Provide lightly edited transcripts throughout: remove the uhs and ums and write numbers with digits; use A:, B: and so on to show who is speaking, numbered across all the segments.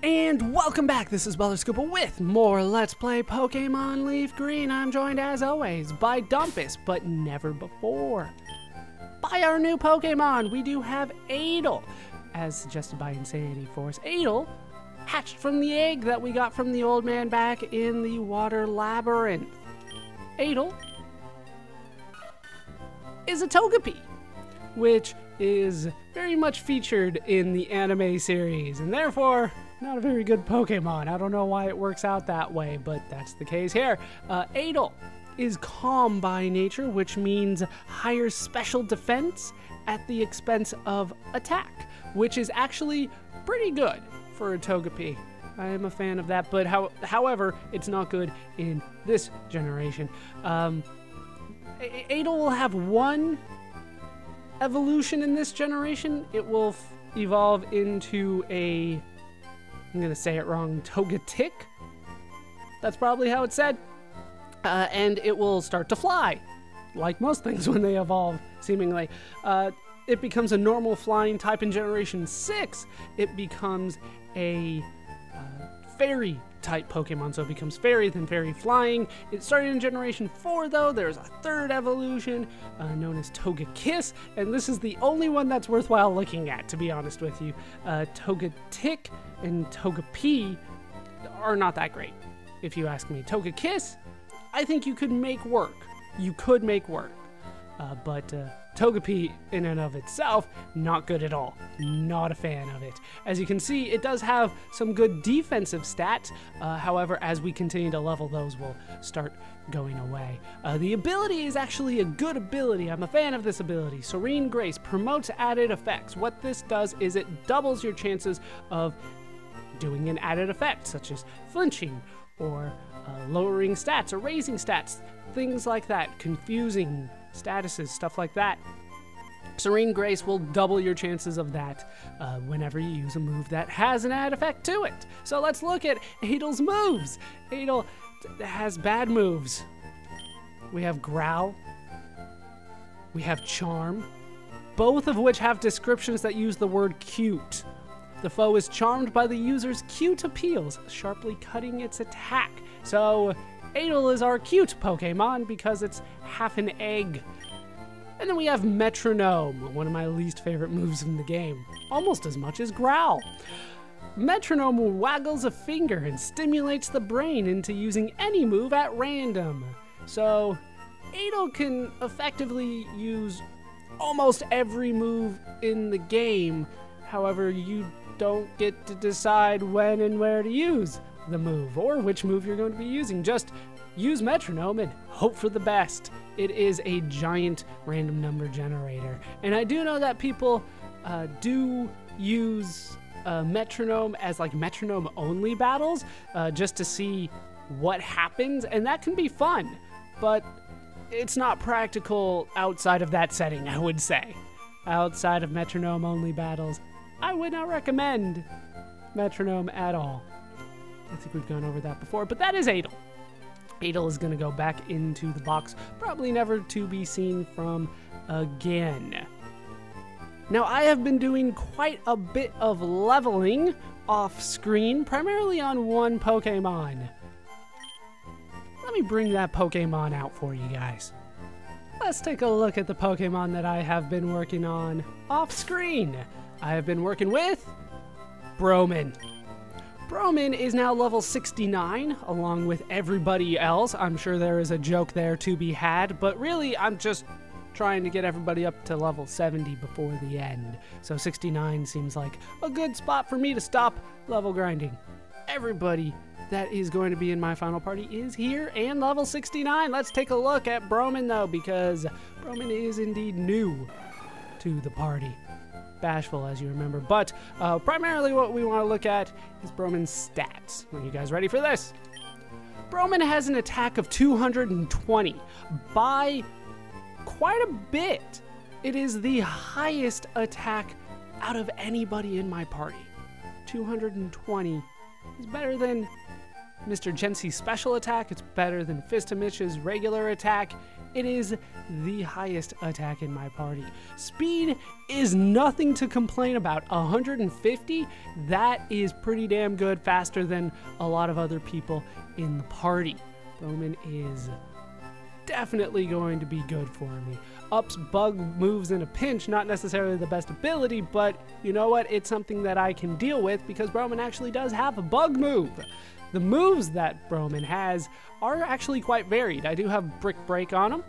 A: And welcome back, this is BrotherScuba with more Let's Play Pokemon LeafGreen. I'm joined as always by Dumpus, but never before by our new Pokemon. We do have Adel, as suggested by Insanity Force. Adel hatched from the egg that we got from the old man back in the water labyrinth. Adel is a Togepi, which is very much featured in the anime series, and therefore not a very good Pokemon. I don't know why it works out that way, but that's the case here. Adel is calm by nature, which means higher special defense at the expense of attack, which is actually pretty good for a Togepi. I am a fan of that, but however, it's not good in this generation. Adel will have one evolution in this generation. It will evolve into a, I'm gonna say it wrong, Togetic. That's probably how it's said. And it will start to fly, like most things when they evolve, seemingly. It becomes a normal flying type in Generation 6. It becomes a fairy type Pokemon, so it becomes fairy, then fairy flying. It started in Generation 4 though. There's a third evolution known as Togekiss, and this is the only one that's worthwhile looking at, to be honest with you. Togetic and Togepi are not that great, if you ask me. Togekiss, I think you could make work. You could make work. But Togepi in and of itself, not good at all. Not a fan of it. As you can see, it does have some good defensive stats. However, as we continue to level, those will start going away. The ability is actually a good ability. I'm a fan of this ability. Serene Grace promotes added effects. What this does is it doubles your chances of doing an added effect, such as flinching or lowering stats or raising stats, things like that, confusing statuses, stuff like that. Serene Grace will double your chances of that whenever you use a move that has an add effect to it. So let's look at Adel's moves. Adel has bad moves. We have Growl. We have Charm, both of which have descriptions that use the word cute. The foe is charmed by the user's cute appeals, sharply cutting its attack. So Adel is our cute Pokemon because it's half an egg. And then we have Metronome, one of my least favorite moves in the game, almost as much as Growl. Metronome waggles a finger and stimulates the brain into using any move at random. So Adel can effectively use almost every move in the game. However, you don't get to decide when and where to use the move or which move you're going to be using. Just use Metronome and hope for the best. It is a giant random number generator. And I do know that people do use Metronome as like Metronome only battles just to see what happens, and that can be fun, but it's not practical outside of that setting, I would say. Outside of Metronome only battles, I would not recommend Metronome at all. I think we've gone over that before, but that is Adel. Adel is going to go back into the box, probably never to be seen from again. Now, I have been doing quite a bit of leveling off screen, primarily on one Pokemon. Let me bring that Pokemon out for you guys. Let's take a look at the Pokemon that I have been working on off screen. I have been working with Broman. Broman is now level 69, along with everybody else. I'm sure there is a joke there to be had, but really I'm just trying to get everybody up to level 70 before the end. So 69 seems like a good spot for me to stop level grinding. Everybody that is going to be in my final party is here and level 69. Let's take a look at Broman though, because Broman is indeed new to the party. Bashful, as you remember, but primarily what we want to look at is Broman's stats. Are you guys ready for this? Broman has an attack of 220 by quite a bit. It is the highest attack out of anybody in my party. 220 is better than Mr. Jency's special attack. It's better than Fistamich's regular attack. It is the highest attack in my party. Speed is nothing to complain about. 150, that is pretty damn good, faster than a lot of other people in the party. Bowman is definitely going to be good for me. Ups bug moves in a pinch, not necessarily the best ability, but you know what? It's something that I can deal with because Bowman actually does have a bug move. The moves that Bowman has are actually quite varied. I do have Brick Break on him,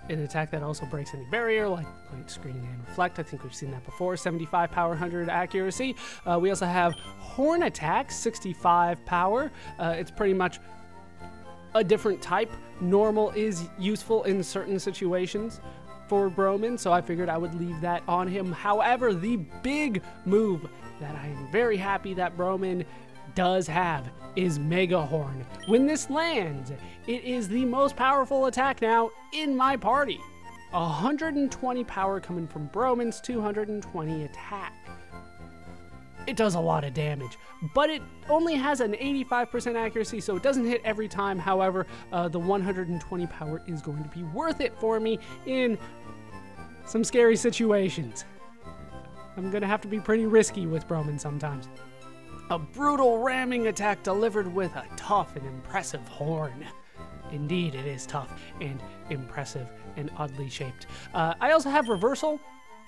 A: an attack that also breaks any barrier, like Light Screen and Reflect. I think we've seen that before. 75 power, 100 accuracy. We also have Horn Attack, 65 power. It's pretty much a different type. Normal is useful in certain situations for Bowman, so I figured I would leave that on him. However, the big move that I am very happy that Bowman does have is Mega Horn. When this lands, it is the most powerful attack now in my party. 120 power coming from Bowman's 220 attack. It does a lot of damage, but it only has an 85% accuracy, so it doesn't hit every time. However, the 120 power is going to be worth it for me in some scary situations. I'm gonna have to be pretty risky with Bowman sometimes. A brutal ramming attack delivered with a tough and impressive horn. Indeed, it is tough and impressive and oddly shaped. I also have Reversal,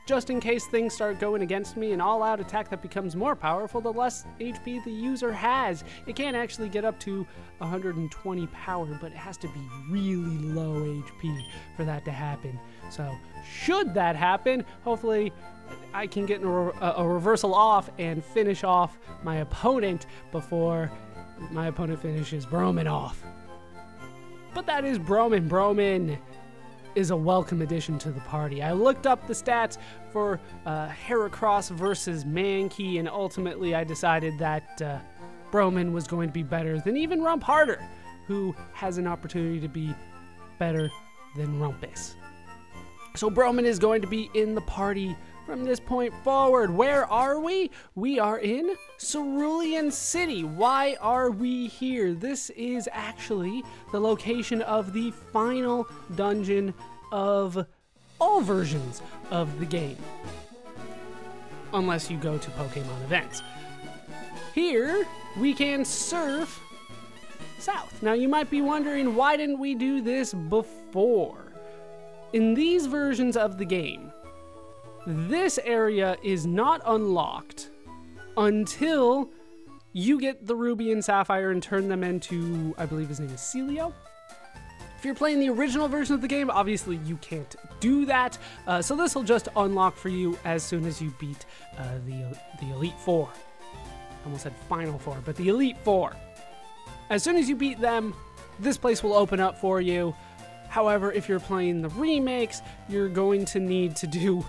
A: just in case things start going against me. An all-out attack that becomes more powerful the less HP the user has. It can actually get up to 120 power, but it has to be really low HP for that to happen. So should that happen, hopefully I can get a reversal off and finish off my opponent before my opponent finishes Bowman off. But that is Bowman. Bowman is a welcome addition to the party. I looked up the stats for Heracross versus Mankey, and ultimately I decided that Bowman was going to be better than even Rump Harder, who has an opportunity to be better than Rumpus. So Bowman is going to be in the party from this point forward. Where are we? We are in Cerulean City. Why are we here? This is actually the location of the final dungeon of all versions of the game, unless you go to Pokemon events. Here, we can surf south. Now, you might be wondering, why didn't we do this before? In these versions of the game, this area is not unlocked until you get the Ruby and Sapphire and turn them into, I believe his name is Celio. If you're playing the original version of the game, obviously you can't do that. So this will just unlock for you as soon as you beat the Elite Four. I almost said Final Four, but the Elite Four. As soon as you beat them, this place will open up for you. However, if you're playing the remakes, you're going to need to do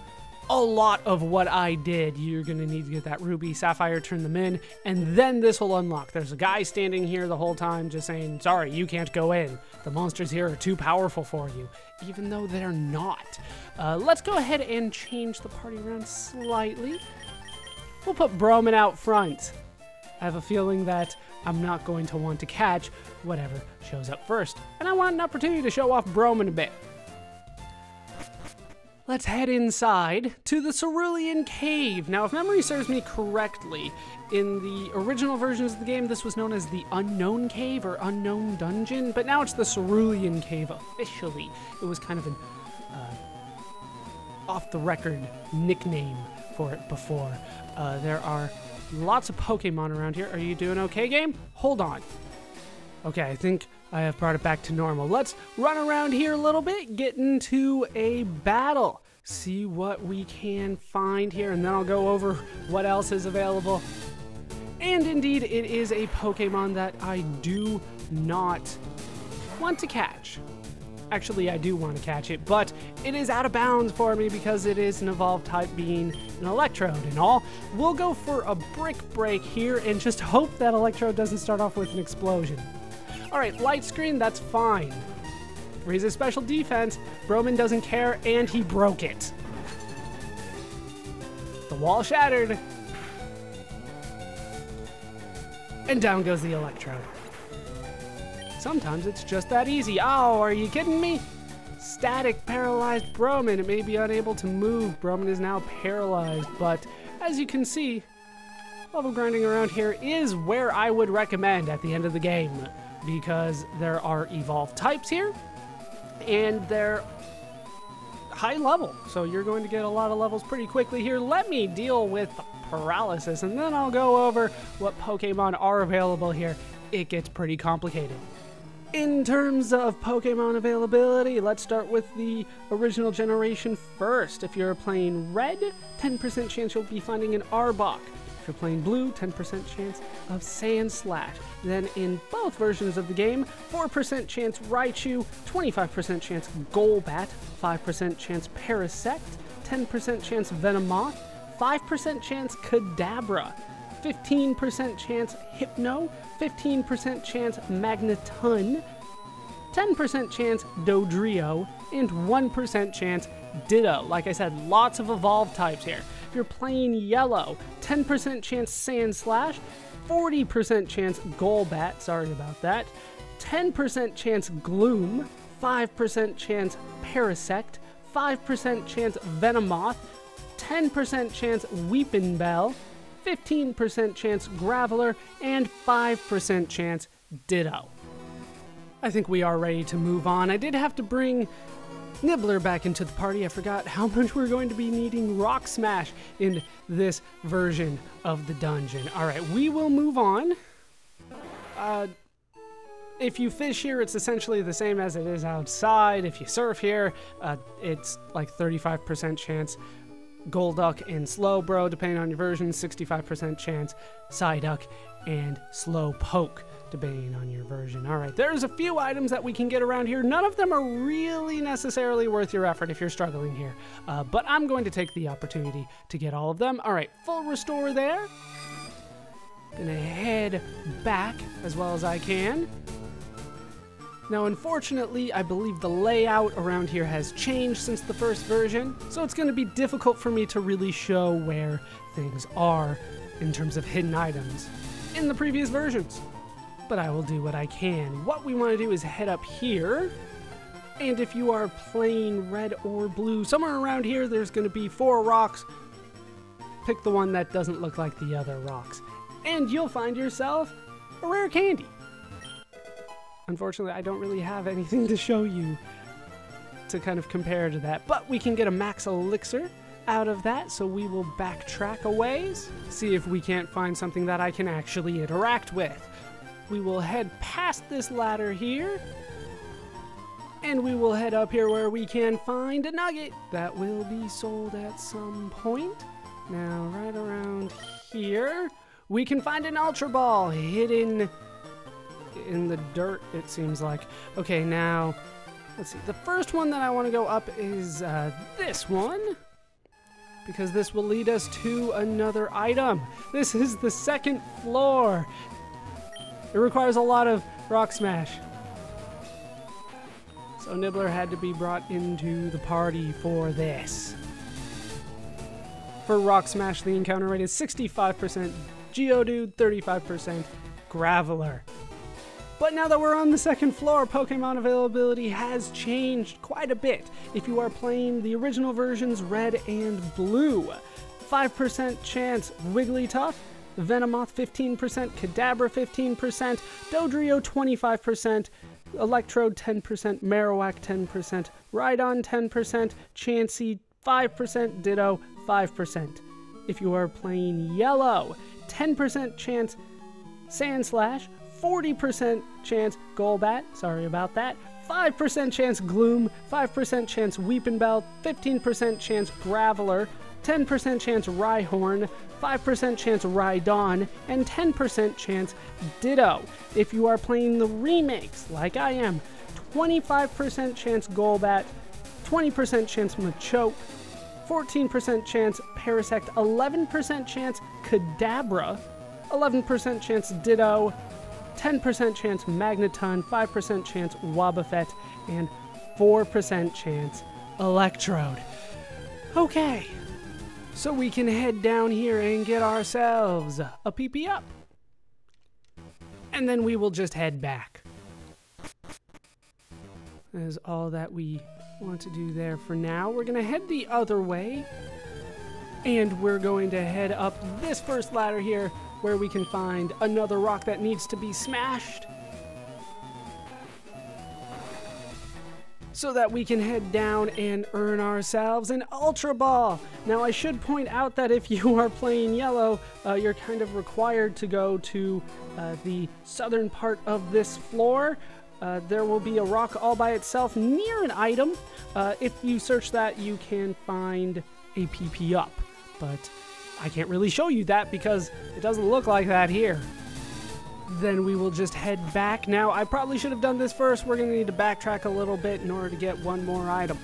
A: a lot of what I did. You're going to need to get that Ruby, Sapphire, turn them in, and then this will unlock. There's a guy standing here the whole time just saying, sorry, you can't go in. The monsters here are too powerful for you, even though they're not. Let's go ahead and change the party around slightly. We'll put Bowman out front. I have a feeling that I'm not going to want to catch whatever shows up first, and I want an opportunity to show off Bowman a bit. Let's head inside to the Cerulean Cave. Now, if memory serves me correctly, in the original versions of the game, this was known as the Unknown Cave or Unknown Dungeon, but now it's the Cerulean Cave officially. It was kind of an off-the-record nickname for it before. There are lots of Pokemon around here. Are you doing okay, game? Hold on. Okay, I think I have brought it back to normal. Let's run around here a little bit, get into a battle, see what we can find here, and then I'll go over what else is available. And indeed, it is a Pokemon that I do not want to catch. Actually, I do want to catch it, but it is out of bounds for me because it is an evolved type being an Electrode and all. We'll go for a Brick Break here and just hope that Electrode doesn't start off with an explosion. Alright, Light Screen, that's fine. Raise his special defense. Bowman doesn't care, and he broke it. The wall shattered. And down goes the Electrode. Sometimes it's just that easy. Oh, are you kidding me? Static paralyzed Broman. It may be unable to move. Broman is now paralyzed, but as you can see, level grinding around here is where I would recommend at the end of the game, because there are evolved types here, and they're high level, so you're going to get a lot of levels pretty quickly here. Let me deal with the paralysis, and then I'll go over what Pokemon are available here. It gets pretty complicated. In terms of Pokemon availability, let's start with the original generation first. If you're playing Red, 10% chance you'll be finding an Arbok. If you're playing Blue, 10% chance of Sandslash. Then in both versions of the game, 4% chance Raichu, 25% chance Golbat, 5% chance Parasect, 10% chance Venomoth, 5% chance Kadabra, 15% chance Hypno, 15% chance Magneton, 10% chance Dodrio, and 1% chance Ditto. Like I said, lots of evolved types here. If you're playing Yellow, 10% chance Sandslash, 40% chance Golbat, sorry about that, 10% chance Gloom, 5% chance Parasect, 5% chance Venomoth, 10% chance Weepinbell, 15% chance Graveler, and 5% chance Ditto. I think we are ready to move on. I did have to bring Nibbler back into the party. I forgot how much we're going to be needing Rock Smash in this version of the dungeon. Alright, we will move on. If you fish here, it's essentially the same as it is outside. If you surf here, it's like 35% chance Golduck and Slowbro, depending on your version, 65% chance Psyduck and Slowpoke, depending on your version. Alright, there's a few items that we can get around here. None of them are really necessarily worth your effort if you're struggling here, but I'm going to take the opportunity to get all of them. Alright, full restore there. Gonna head back as well as I can. Now, unfortunately, I believe the layout around here has changed since the first version, so it's going to be difficult for me to really show where things are in terms of hidden items in the previous versions. But I will do what I can. What we want to do is head up here, and if you are playing Red or Blue, somewhere around here there's going to be 4 rocks. Pick the one that doesn't look like the other rocks, and you'll find yourself a rare candy. Unfortunately, I don't really have anything to show you to kind of compare to that, but we can get a max elixir out of that, so we will backtrack a ways, see if we can't find something that I can actually interact with. We will head past this ladder here, and we will head up here where we can find a nugget that will be sold at some point. Now, right around here, we can find an Ultra Ball hidden in the dirt, it seems like. Okay, now, let's see. The first one that I want to go up is this one, because this will lead us to another item. This is the second floor. It requires a lot of Rock Smash. So Nibbler had to be brought into the party for this. For Rock Smash, the encounter rate is 65% Geodude, 35% Graveler. But now that we're on the second floor, Pokemon availability has changed quite a bit. If you are playing the original versions, Red and Blue, 5% chance Wigglytuff, Venomoth 15%, Kadabra 15%, Dodrio 25%, Electrode 10%, Marowak 10%, Rhydon 10%, Chansey 5%, Ditto 5%. If you are playing Yellow, 10% chance Sandslash, 40% chance Golbat, sorry about that, 5% chance Gloom, 5% chance Weepinbell, 15% chance Graveler, 10% chance Rhyhorn, 5% chance Rhydon, and 10% chance Ditto. If you are playing the remakes, like I am, 25% chance Golbat, 20% chance Machoke, 14% chance Parasect, 11% chance Kadabra, 11% chance Ditto, 10% chance Magneton, 5% chance Wobbuffet, and 4% chance Electrode. Okay, so we can head down here and get ourselves a PP up. And then we will just head back. That is all that we want to do there for now. We're going to head the other way, and we're going to head up this first ladder here, where we can find another rock that needs to be smashed, so that we can head down and earn ourselves an Ultra Ball. Now, I should point out that if you are playing yellow, you're kind of required to go to the southern part of this floor. There will be a rock all by itself near an item. If you search that, you can find a PP up, but I can't really show you that because it doesn't look like that here. Then we will just head back. Now, I probably should have done this first. We're going to need to backtrack a little bit in order to get one more item.